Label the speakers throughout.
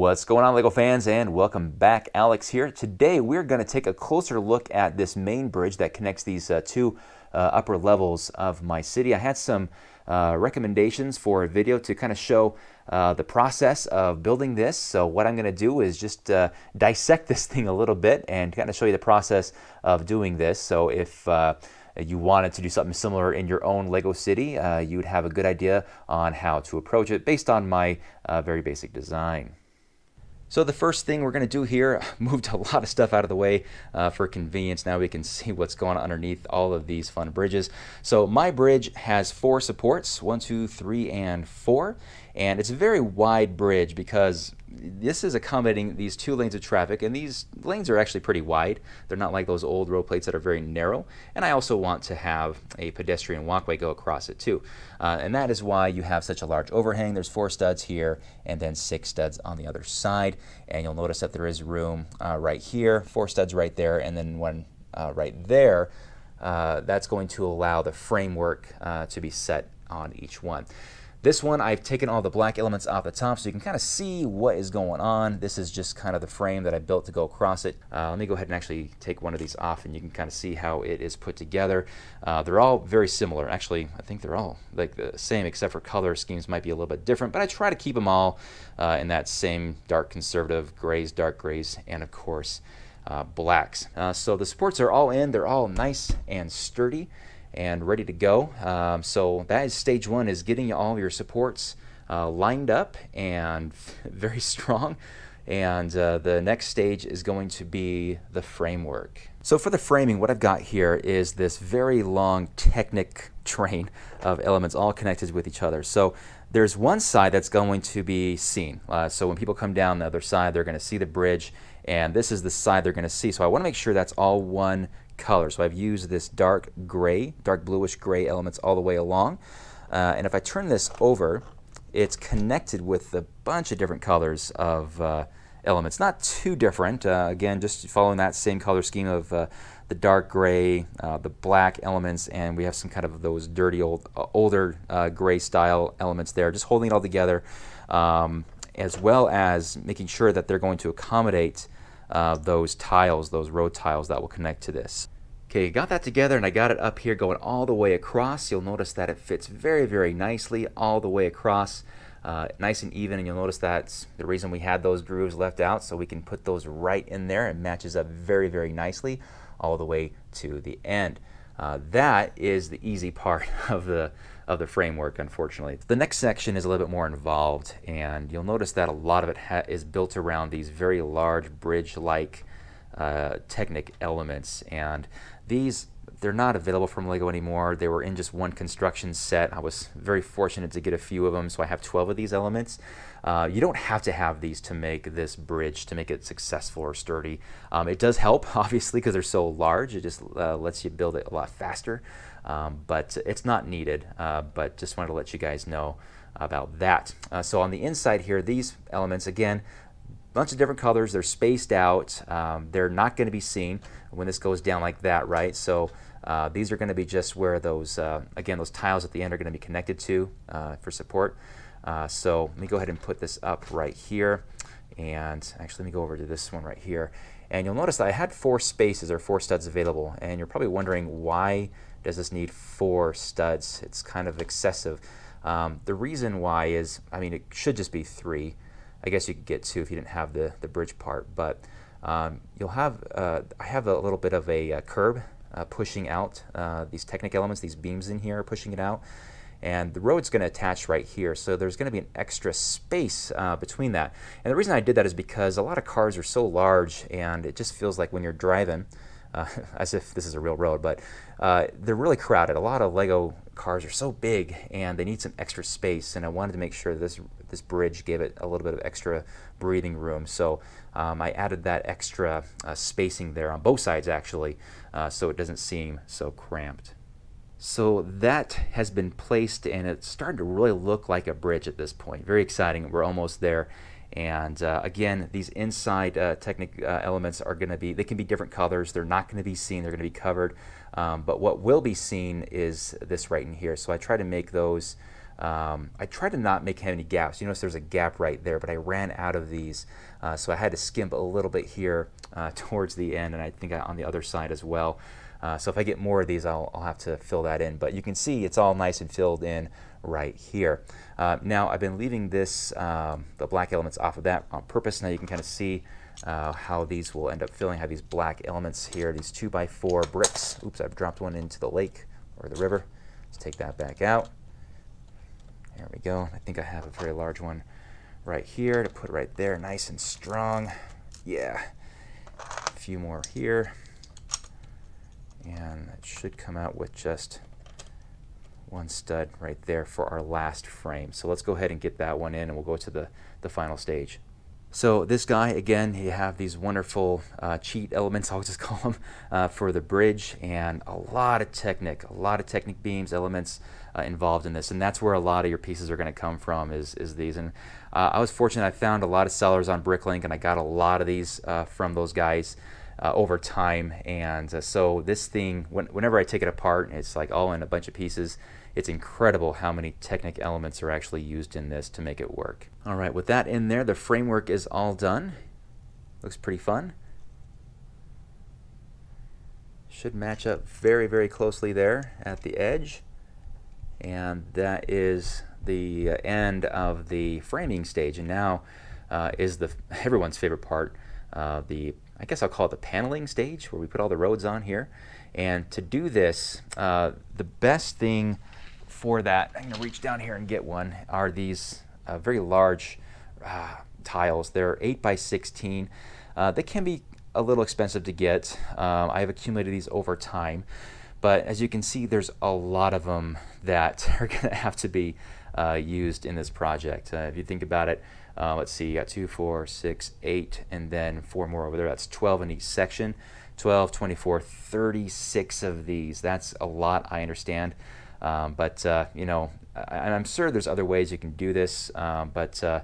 Speaker 1: What's going on, LEGO fans, and welcome back. Alex here. Today we're going to take a closer look at this main bridge that connects these two upper levels of my city. I had some recommendations for a video to kind of show the process of building this. So what I'm going to do is just dissect this thing a little bit and kind of show you the process of doing this. So if you wanted to do something similar in your own LEGO city, you would have a good idea on how to approach it based on my very basic design. So the first thing we're going to do here, moved a lot of stuff out of the way for convenience. Now we can see what's going on underneath all of these fun bridges. So my bridge has 4 supports, 1, 2, 3, and 4. And it's a very wide bridge because this is accommodating these 2 lanes of traffic, and these lanes are actually pretty wide. They're not like those old road plates that are very narrow. And I also want to have a pedestrian walkway go across it too. And that is why you have such a large overhang. There's 4 studs here and then 6 studs on the other side. And you'll notice that there is room right here, 4 studs right there, and then one right there. That's going to allow the framework to be set on each one. This one, I've taken all the black elements off the top so you can kind of see what is going on. This is just kind of the frame that I built to go across it. Let me go ahead and actually take one of these off and you can kind of see how it is put together. They're all very similar. Actually, I think they're all like the same except for color schemes might be a little bit different, but I try to keep them all in that same dark conservative grays, dark grays, and of course blacks. So the supports are all in. They're all nice and sturdy and ready to go. So that is stage 1, is getting all your supports lined up and very strong. And the next stage is going to be the framework. So for the framing, what I've got here is this very long Technic train of elements all connected with each other. So there's one side that's going to be seen. So when people come down the other side, they're going to see the bridge, and this is the side they're going to see. So I want to make sure that's all one color. So I've used this dark gray, dark bluish gray elements all the way along. And if I turn this over, it's connected with a bunch of different colors of elements. Not too different. Again, just following that same color scheme of the dark gray, the black elements, and we have some kind of those dirty older gray style elements there. Just holding it all together, as well as making sure that they're going to accommodate those tiles, those road tiles that will connect to this. Okay, got that together and I got it up here going all the way across. You'll notice that it fits very, very nicely all the way across, nice and even, and you'll notice that's the reason we had those grooves left out, so we can put those right in there and matches up very, very nicely all the way to the end. That is the easy part of the framework, unfortunately. The next section is a little bit more involved, and you'll notice that a lot of it is built around these very large bridge-like Technic elements, and they're not available from LEGO anymore. They were in just one construction set. I was very fortunate to get a few of them, so I have 12 of these elements. You don't have to have these to make this bridge, to make it successful or sturdy. It does help, obviously, because they're so large. It just lets you build it a lot faster, but it's not needed. But just wanted to let you guys know about that. So on the inside here, these elements, again, bunch of different colors. They're spaced out. They're not going to be seen when this goes down like that, right? So these are going to be just where those, again, those tiles at the end are going to be connected to for support. So let me go ahead and put this up right here. And actually, let me go over to this one right here. And you'll notice that I had 4 spaces or 4 studs available. And you're probably wondering, why does this need 4 studs? It's kind of excessive. The reason why is, I mean, it should just be 3. I guess you could get 2 if you didn't have the bridge part, but you'll have, I have a little bit of a curb pushing out these Technic elements, these beams in here are pushing it out, and the road's going to attach right here, so there's going to be an extra space between that. And the reason I did that is because a lot of cars are so large, and it just feels like when you're driving, as if this is a real road, but they're really crowded. A lot of LEGO cars are so big and they need some extra space, and I wanted to make sure this bridge gave it a little bit of extra breathing room. So I added that extra spacing there on both sides, actually, so it doesn't seem so cramped. So that has been placed, and it's starting to really look like a bridge at this point. Very exciting. We're almost there. And again, these inside Technic elements are going to be, they can be different colors. They're not going to be seen. They're going to be covered. But what will be seen is this right in here. So I try to make those I tried to not make any gaps. You notice there's a gap right there, but I ran out of these, so I had to skimp a little bit here towards the end, and I think on the other side as well. So if I get more of these, I'll have to fill that in. But you can see it's all nice and filled in right here. Now I've been leaving this, the black elements off of that on purpose. Now you can kind of see how these will end up filling. I have these black elements here, these 2x4 bricks. Oops, I've dropped one into the lake or the river. Let's take that back out. There we go. I think I have a very large one right here to put right there, nice and strong. Yeah, a few more here. And it should come out with just one stud right there for our last frame. So let's go ahead and get that one in, and we'll go to the final stage. So this guy, again, you have these wonderful cheat elements, I'll just call them, for the bridge, and a lot of Technic beams, elements involved in this, and that's where a lot of your pieces are going to come from, is these. And I was fortunate, I found a lot of sellers on Bricklink, and I got a lot of these from those guys over time. And so this thing, whenever I take it apart, it's like all in a bunch of pieces. It's incredible how many Technic elements are actually used in this to make it work. All right, with that in there, the framework is all done. Looks pretty fun. Should match up very, very closely there at the edge. And that is the end of the framing stage. And now is everyone's favorite part, I guess I'll call it the paneling stage, where we put all the roads on here. And to do this, the best thing for that, I'm going to reach down here and get one, are these very large tiles. They're 8x16. They can be a little expensive to get. I have accumulated these over time, but as you can see, there's a lot of them that are going to have to be used in this project. If you think about it, let's see, you got 2, 4, 6, 8, and then 4 more over there. That's 12 in each section. 12, 24, 36 of these. That's a lot, I understand. But you know, I'm sure there's other ways you can do this, but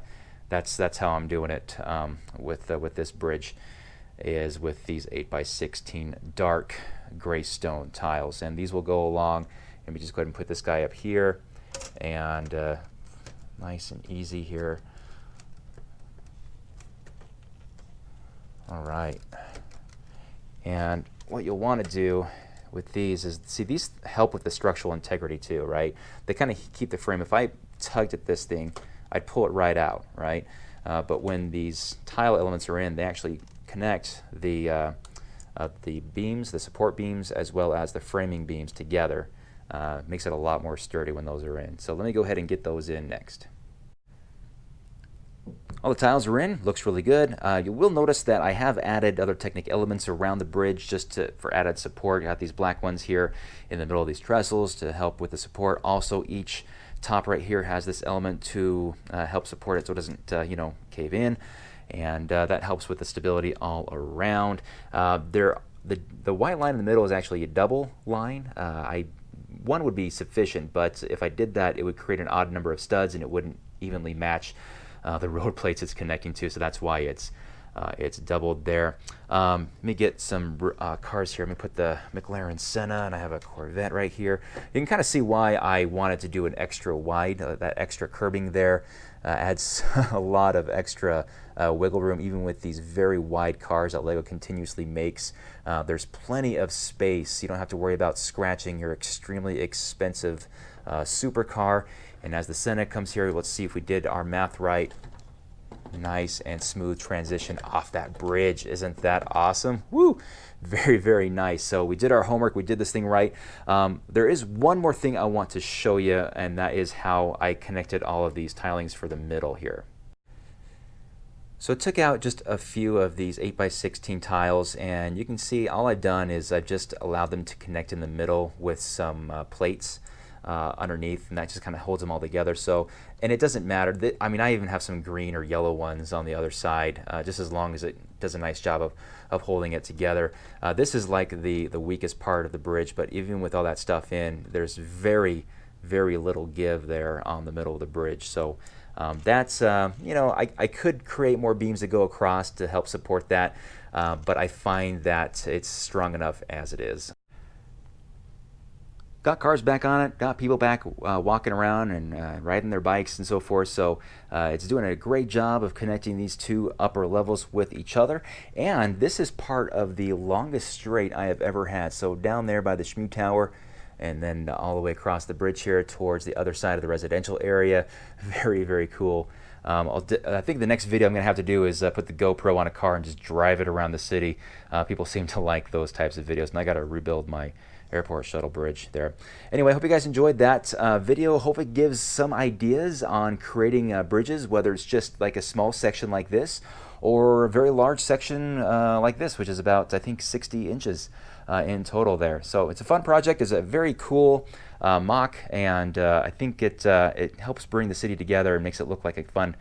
Speaker 1: that's how I'm doing it with this bridge, is with these 8x16 dark gray stone tiles. And these will go along, and we just go ahead and put this guy up here, and nice and easy here. All right. And what you'll want to do with these is, see, these help with the structural integrity too, right? They kind of keep the frame. If I tugged at this thing, I'd pull it right out, right? But when these tile elements are in, they actually connect the beams, the support beams, as well as the framing beams together. Makes it a lot more sturdy when those are in. So let me go ahead and get those in next. All the tiles are in, looks really good. You will notice that I have added other Technic elements around the bridge just for added support. Got these black ones here in the middle of these trestles to help with the support. Also, each top right here has this element to help support it so it doesn't you know, cave in, and that helps with the stability all around. The white line in the middle is actually a double line. One would be sufficient, but if I did that, it would create an odd number of studs and it wouldn't evenly match the road plates it's connecting to, so that's why it's doubled there. Let me get some cars here. Let me put the McLaren Senna, and I have a Corvette right here. You can kind of see why I wanted to do an extra wide. That extra curbing there adds a lot of extra wiggle room, even with these very wide cars that LEGO continuously makes. There's plenty of space. You don't have to worry about scratching your extremely expensive supercar. And as the Senna comes here, let's see if we did our math right. Nice and smooth transition off that bridge. Isn't that awesome? Woo! Very, very nice. So we did our homework. We did this thing right. There is one more thing I want to show you, and that is how I connected all of these tilings for the middle here. So I took out just a few of these 8x16 tiles, and you can see all I've done is I've just allowed them to connect in the middle with some plates underneath, and that just kind of holds them all together. So, and it doesn't matter. I mean, I even have some green or yellow ones on the other side, just as long as it does a nice job of holding it together. This is like the weakest part of the bridge, but even with all that stuff in, there's very, very little give there on the middle of the bridge. So that's, you know, I could create more beams that go across to help support that, but I find that it's strong enough as it is. got cars back on it, got people back walking around and riding their bikes and so forth. So it's doing a great job of connecting these two upper levels with each other. And this is part of the longest straight I have ever had. So down there by the Shmu Tower, and then all the way across the bridge here towards the other side of the residential area. Very, very cool. I think the next video I'm going to have to do is put the GoPro on a car and just drive it around the city. People seem to like those types of videos, and I got to rebuild my airport shuttle bridge there. Anyway, I hope you guys enjoyed that video. Hope it gives some ideas on creating bridges, whether it's just like a small section like this or a very large section like this, which is about, I think, 60 inches in total there. So it's a fun project. It's a very cool mock, and I think it helps bring the city together and makes it look like a fun,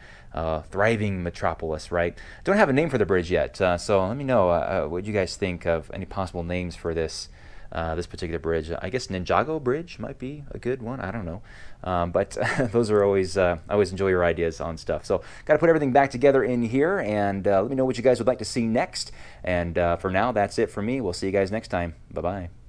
Speaker 1: thriving metropolis, right? Don't have a name for the bridge yet, so let me know what you guys think of any possible names for this particular bridge. I guess Ninjago Bridge might be a good one. I don't know. But those are always, I always enjoy your ideas on stuff. So got to put everything back together in here, and let me know what you guys would like to see next. And for now, that's it for me. We'll see you guys next time. Bye-bye.